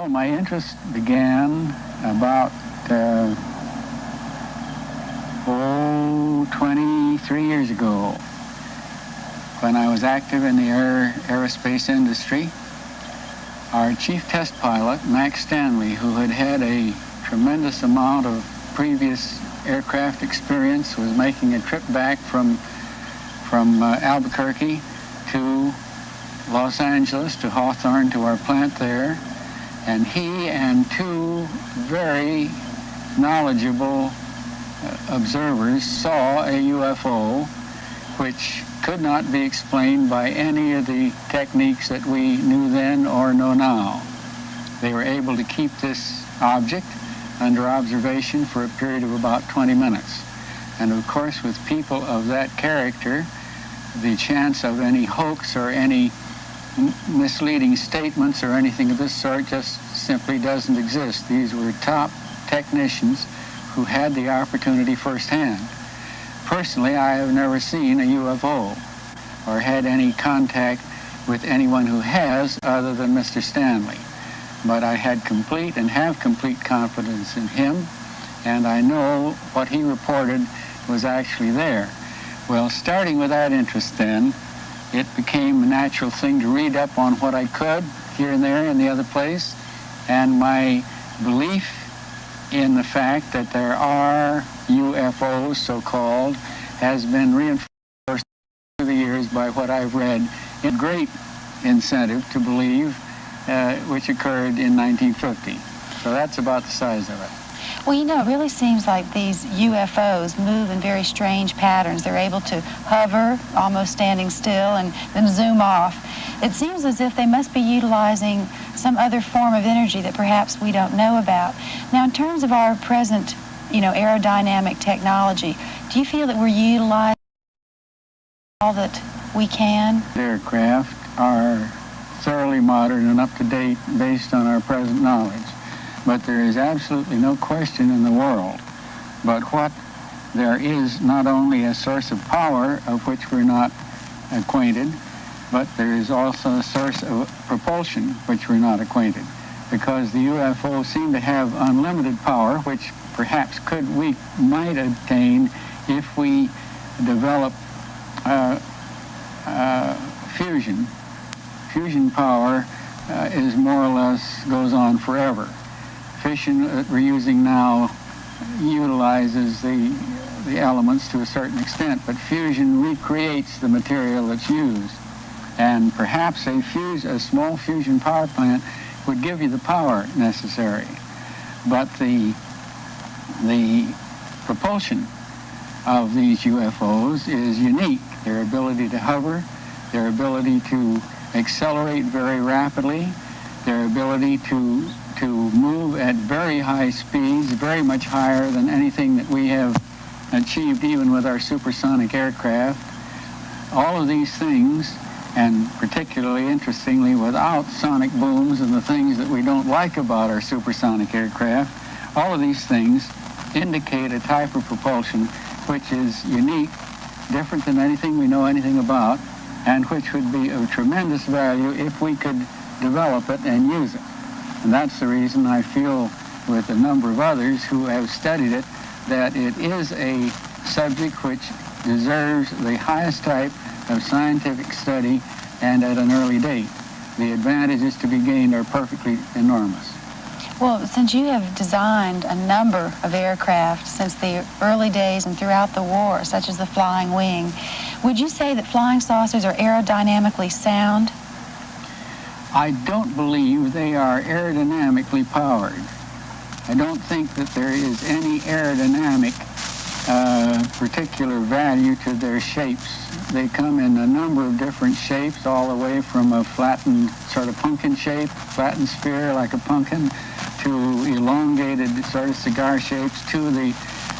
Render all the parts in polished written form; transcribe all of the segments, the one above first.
Well, my interest began about 23 years ago when I was active in the aerospace industry. Our chief test pilot, Max Stanley, who had had a tremendous amount of previous aircraft experience, was making a trip back from Albuquerque to Los Angeles, to Hawthorne, to our plant there. And he and two very knowledgeable observers saw a UFO which could not be explained by any of the techniques that we knew then or know now. They were able to keep this object under observation for a period of about 20 minutes. And of course, with people of that character, the chance of any hoax or any misleading statements or anything of this sort just simply doesn't exist. These were top technicians who had the opportunity firsthand. Personally, I have never seen a UFO or had any contact with anyone who has other than Mr. Stanley. But I had complete and have complete confidence in him, and I know what he reported was actually there. Well, starting with that interest then, it became a natural thing to read up on what I could here and there in the other place, and my belief in the fact that there are UFOs, so-called, has been reinforced through the years by what I've read. A great incentive to believe, which occurred in 1950. So that's about the size of it. Well, you know, it really seems like these UFOs move in very strange patterns. They're able to hover, almost standing still, and then zoom off. It seems as if they must be utilizing some other form of energy that perhaps we don't know about. Now, in terms of our present, aerodynamic technology, do you feel that we're utilizing all that we can? Aircraft are thoroughly modern and up to date based on our present knowledge. But there is absolutely no question in the world but what there is not only a source of power of which we're not acquainted, but there is also a source of propulsion which we're not acquainted, because the UFOs seem to have unlimited power, which perhaps we might attain if we develop fusion. Fusion power is more or less goes on forever. Fission that we're using now utilizes the elements to a certain extent, but fusion recreates the material that's used. And perhaps a small fusion power plant would give you the power necessary. But the propulsion of these UFOs is unique. Their ability to hover, their ability to accelerate very rapidly, their ability to move at very high speeds, very much higher than anything that we have achieved even with our supersonic aircraft. All of these things, and particularly interestingly without sonic booms and the things that we don't like about our supersonic aircraft, all of these things indicate a type of propulsion which is unique, different than anything we know anything about, and which would be of tremendous value if we could develop it and use it. And that's the reason I feel, with a number of others who have studied it, that it is a subject which deserves the highest type of scientific study and at an early date. The advantages to be gained are perfectly enormous. Well, since you have designed a number of aircraft since the early days and throughout the war, such as the flying wing, would you say that flying saucers are aerodynamically sound? I don't believe they are aerodynamically powered. I don't think that there is any aerodynamic particular value to their shapes. They come in a number of different shapes, all the way from a flattened sort of pumpkin shape, flattened sphere like a pumpkin, to elongated sort of cigar shapes, to the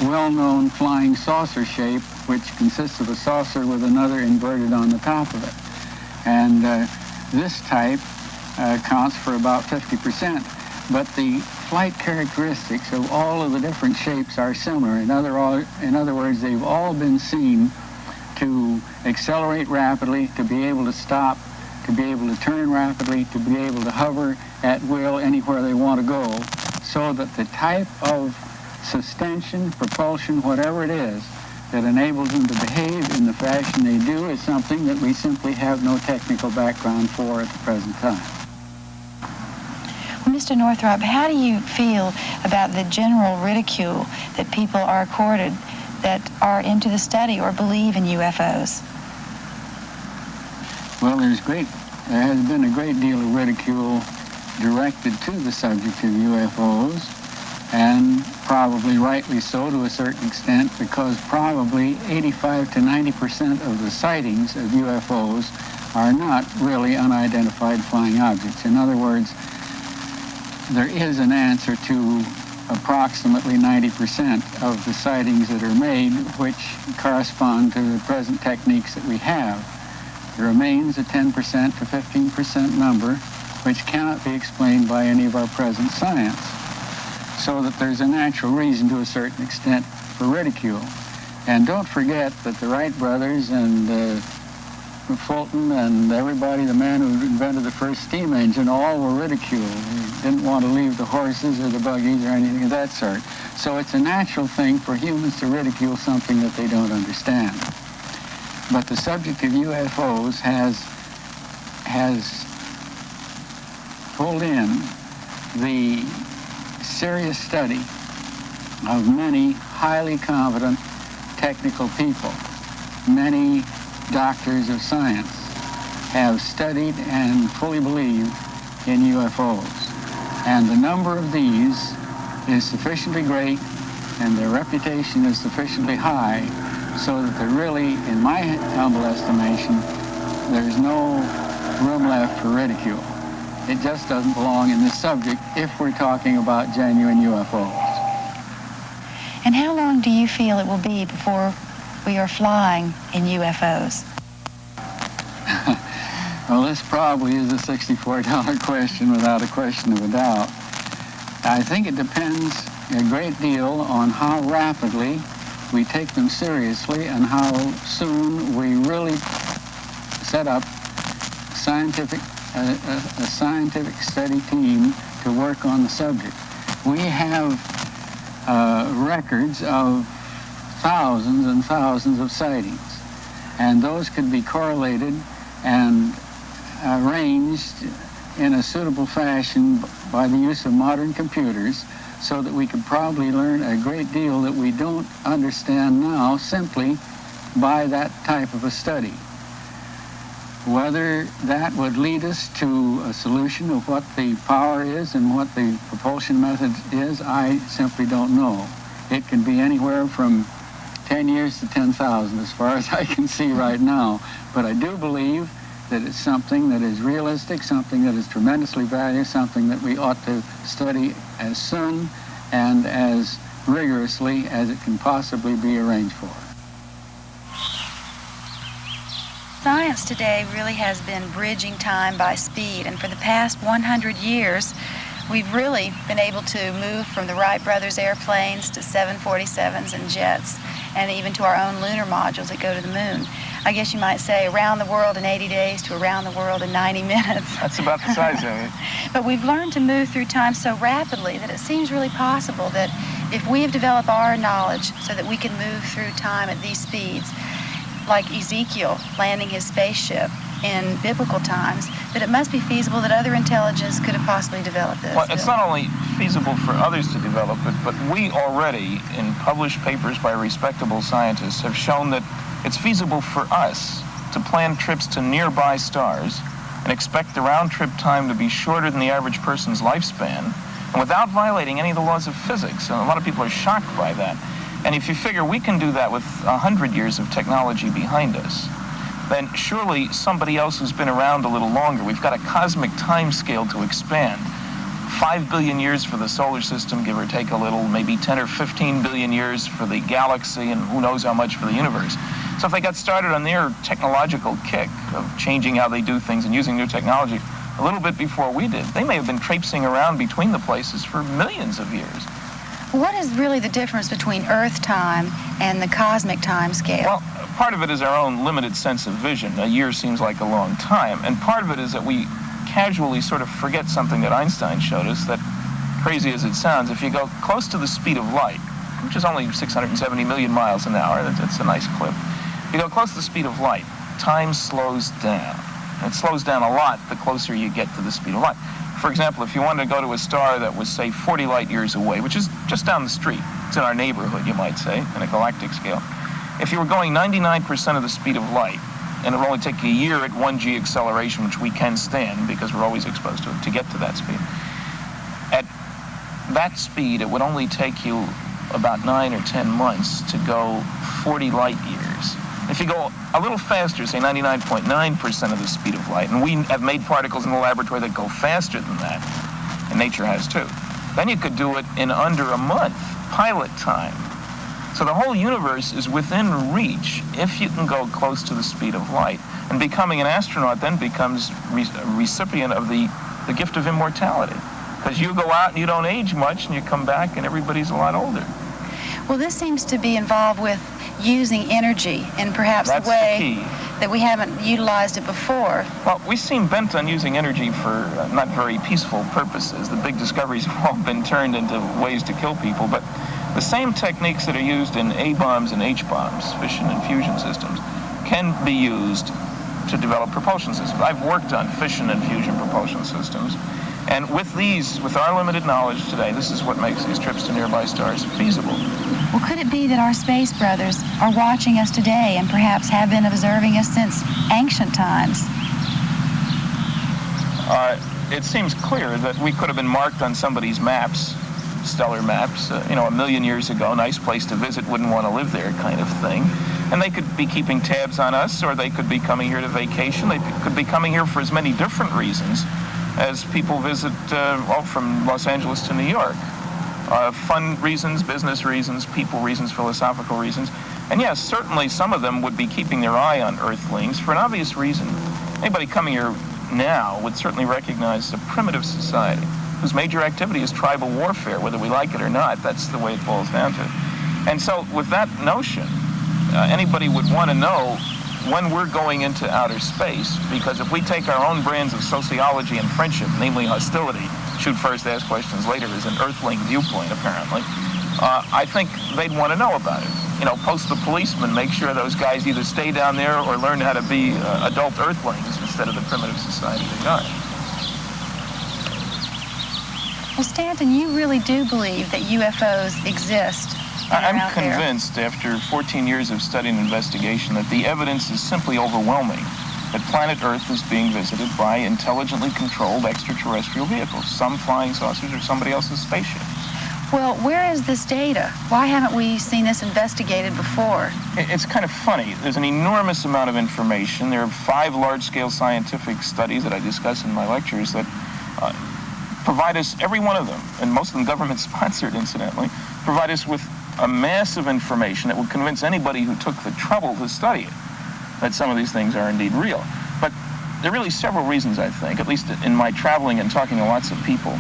well-known flying saucer shape, which consists of a saucer with another inverted on the top of it. And this type counts for about 50%. But the flight characteristics of all of the different shapes are similar. In other words, they've all been seen to accelerate rapidly, to be able to stop, to be able to turn rapidly, to be able to hover, at will anywhere they want to go, so that the type of sustension, propulsion, whatever it is, that enables them to behave in the fashion they do is something that we simply have no technical background for at the present time. Well, Mr. Northrop, how do you feel about the general ridicule that people are accorded that are into the study or believe in UFOs? Well, there has been a great deal of ridicule directed to the subject of UFOs, and probably rightly so to a certain extent, because probably 85 to 90% of the sightings of UFOs are not really unidentified flying objects. In other words, there is an answer to approximately 90% of the sightings that are made, which correspond to the present techniques that we have. There remains a 10% to 15% number, which cannot be explained by any of our present science. So that there's a natural reason to a certain extent for ridicule. And don't forget that the Wright brothers and Fulton and everybody, the man who invented the first steam engine, all were ridiculed. They didn't want to leave the horses or the buggies or anything of that sort. So it's a natural thing for humans to ridicule something that they don't understand. But the subject of UFOs has pulled in the serious study of many highly competent technical people. Many doctors of science have studied and fully believe in UFOs. And the number of these is sufficiently great and their reputation is sufficiently high so that there really, in my humble estimation, there's no room left for ridicule. It just doesn't belong in this subject if we're talking about genuine UFOs. And how long do you feel it will be before we are flying in UFOs? Well, this probably is a $64 question without a question of a doubt. I think it depends a great deal on how rapidly we take them seriously and how soon we really set up a scientific study team to work on the subject. We have records of thousands and thousands of sightings, and those could be correlated and arranged in a suitable fashion by the use of modern computers, so that we could probably learn a great deal that we don't understand now simply by that type of a study. Whether that would lead us to a solution of what the power is and what the propulsion method is, I simply don't know. It can be anywhere from 10 years to 10,000 as far as I can see right now. But I do believe that it's something that is realistic, something that is tremendously valuable, something that we ought to study as soon and as rigorously as it can possibly be arranged for. Science today really has been bridging time by speed, and for the past 100 years, we've really been able to move from the Wright brothers airplanes to 747s and jets, and even to our own lunar modules that go to the moon. I guess you might say around the world in 80 days to around the world in 90 minutes. That's about the size of it. But we've learned to move through time so rapidly that it seems really possible that if we have developed our knowledge so that we can move through time at these speeds, like Ezekiel landing his spaceship in biblical times, that it must be feasible that other intelligence could have possibly developed this. Well, it's not only feasible for others to develop it, but we already, in published papers by respectable scientists, have shown that it's feasible for us to plan trips to nearby stars and expect the round-trip time to be shorter than the average person's lifspan, and without violating any of the laws of physics. And a lot of people are shocked by that. And if you figure we can do that with 100 years of technology behind us, then surely somebody else who's been around a little longer, we've got a cosmic time scale to expand. 5 billion years for the solar system, give or take a little, maybe 10 or 15 billion years for the galaxy, and who knows how much for the universe. So if they got started on their technological kick of changing how they do things and using new technology a little bit before we did, they may have been traipsing around between the places for millions of years. What is really the difference between Earth time and the cosmic time scale? Well, part of it is our own limited sense of vision. A year seems like a long time, and part of it is that we casually sort of forget something that Einstein showed us, that crazy as it sounds, if you go close to the speed of light, which is only 670 million miles an hour, that's a nice clip. If you go close to the speed of light, time slows down. And it slows down a lot the closer you get to the speed of light. For example, if you wanted to go to a star that was, say, 40 light years away, which is just down the street, it's in our neighborhood, you might say, in a galactic scale. If you were going 99% of the speed of light, and it would only take a year at 1g acceleration, which we can stand because we're always exposed to it, to get to that speed. At that speed, it would only take you about 9 or 10 months to go 40 light years. If you go a little faster, say 99.9% of the speed of light, and we have made particles in the laboratory that go faster than that, and nature has too, then you could do it in under a month, pilot time. So the whole universe is within reach if you can go close to the speed of light. And becoming an astronaut then becomes a recipient of the gift of immortality. Because you go out and you don't age much, and you come back and everybody's a lot older. Well, this seems to be involved with using energy in perhaps That's the way the key. that we haven't utilized it before. Well, we seem bent on using energy for not very peaceful purposes. The big discoveries have all been turned into ways to kill people, but the same techniques that are used in A-bombs and H-bombs, fission and fusion systems, can be used to develop propulsion systems. I've worked on fission and fusion propulsion systems, and with these, with our limited knowledge today, this is what makes these trips to nearby stars feasible. Well, could it be that our space brothers are watching us today and perhaps have been observing us since ancient times? It seems clear that we could have been marked on somebody's maps, stellar maps, you know, 1 million years ago, nice place to visit, wouldn't want to live there kind of thing. And they could be keeping tabs on us, or they could be coming here to vacation. They could be coming here for as many different reasons as people visit, well, from Los Angeles to New York. Fun reasons, business reasons, people reasons, philosophical reasons. And yes, certainly some of them would be keeping their eye on Earthlings for an obvious reason. Anybody coming here now would certainly recognize a primitive society whose major activity is tribal warfare, whether we like it or not. That's the way it boils down to. And so with that notion, anybody would want to know when we're going into outer space, because if we take our own brands of sociology and friendship, namely hostility, shoot first, ask questions later, is an Earthling viewpoint, apparently, I think they'd want to know about it. You know, post the policeman, make sure those guys either stay down there or learn how to be adult Earthlings instead of the primitive society they are. Well, Stanton, you really do believe that UFOs exist? I'm convinced, after 14 years of study and investigation, that the evidence is simply overwhelming that planet Earth is being visited by intelligently controlled extraterrestrial vehicles, some flying saucers or somebody else's spaceship. Well, where is this data? Why haven't we seen this investigated before? It's kind of funny. There's an enormous amount of information. There are 5 large-scale scientific studies that I discuss in my lectures that provide us, every one of them, and most of them government-sponsored, incidentally, provide us with a mass of information that would convince anybody who took the trouble to study it that some of these things are indeed real. But there are really several reasons, I think, at least in my traveling and talking to lots of people.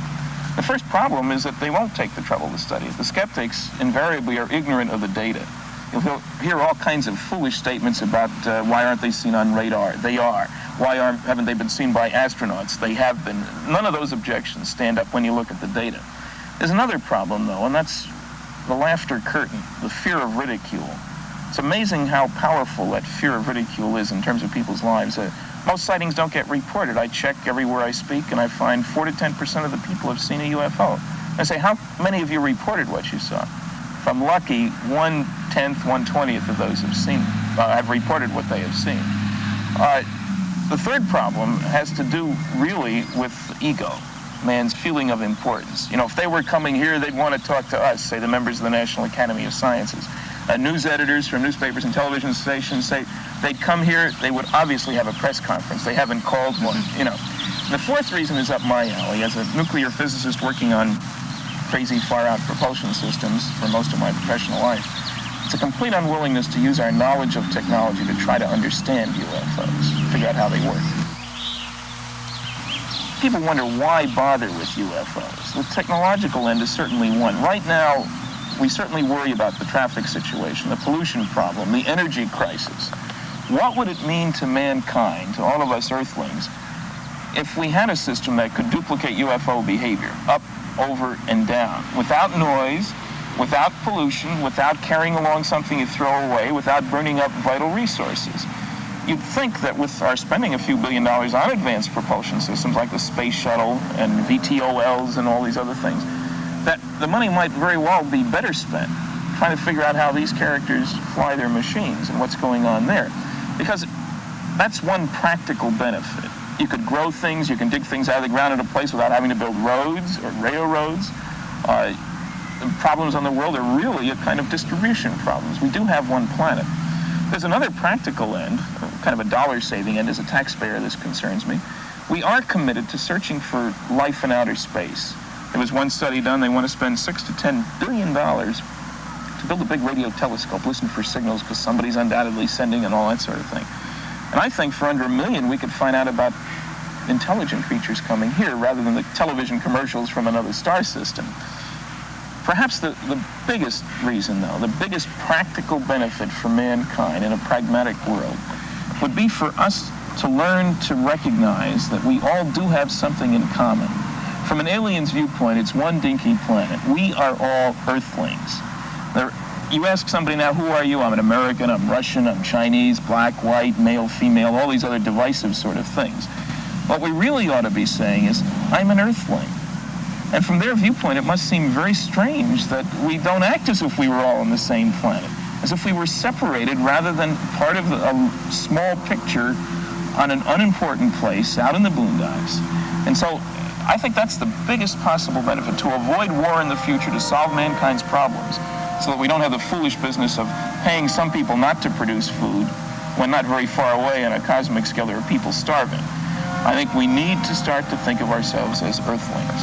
The first problem is that they won't take the trouble to study it. The skeptics invariably are ignorant of the data. You'll hear all kinds of foolish statements about why aren't they seen on radar? They are. Why haven't they been seen by astronauts? They have been. None of those objections stand up when you look at the data. There's another problem, though, and that's the laughter curtain, the fear of ridicule. It's amazing how powerful that fear of ridicule is in terms of people's lives. Most sightings don't get reported. I check everywhere I speak, and I find 4 to 10% of the people have seen a UFO. I say, how many of you reported what you saw? If I'm lucky, 1/10, 1/20 of those have reported what they have seen. The third problem has to do really with ego, man's feeling of importance. You know, if they were coming here, they'd want to talk to us, say the members of the National Academy of Sciences. News editors from newspapers and television stations say they'd come here, they would obviously have a press conference. They haven't called one, you know. The fourth reason is up my alley. As a nuclear physicist working on crazy far-out propulsion systems for most of my professional life, it's a complete unwillingness to use our knowledge of technology to try to understand UFOs, figure out how they work. People wonder why bother with UFOs. The technological end is certainly one. Right now, we certainly worry about the traffic situation, the pollution problem, the energy crisis. What would it mean to mankind, to all of us Earthlings, if we had a system that could duplicate UFO behavior, up, over, and down, without noise, without pollution, without carrying along something you throw away, without burning up vital resources, you'd think that with our spending a few $1 billion on advanced propulsion systems like the space shuttle and VTOLs and all these other things, that the money might very well be better spent trying to figure out how these characters fly their machines and what's going on there. Because that's one practical benefit. You could grow things, you can dig things out of the ground in a place without having to build roads or railroads. The problems on the world are really a kind of distribution problems. We do have one planet. There's another practical end, kind of a dollar-saving end. As a taxpayer, this concerns me. We are committed to searching for life in outer space. There was one study done, they want to spend $6 to $10 billion to build a big radio telescope, listen for signals because somebody's undoubtedly sending and all that sort of thing. And I think for under $1 million, we could find out about intelligent creatures coming here rather than the television commercials from another star system. Perhaps the biggest reason, though, the biggest practical benefit for mankind in a pragmatic world would be for us to learn to recognize that we all do have something in common. From an alien's viewpoint, it's one dinky planet. We are all Earthlings. You ask somebody now, who are you? I'm an American, I'm Russian, I'm Chinese, black, white, male, female, all these other divisive sort of things. What we really ought to be saying is, I'm an Earthling. And from their viewpoint, it must seem very strange that we don't act as if we were all on the same planet, as if we were separated rather than part of a small picture on an unimportant place out in the boondocks. And so I think that's the biggest possible benefit, to avoid war in the future, to solve mankind's problems, so that we don't have the foolish business of paying some people not to produce food when not very far away on a cosmic scale there are people starving. I think we need to start to think of ourselves as Earthlings.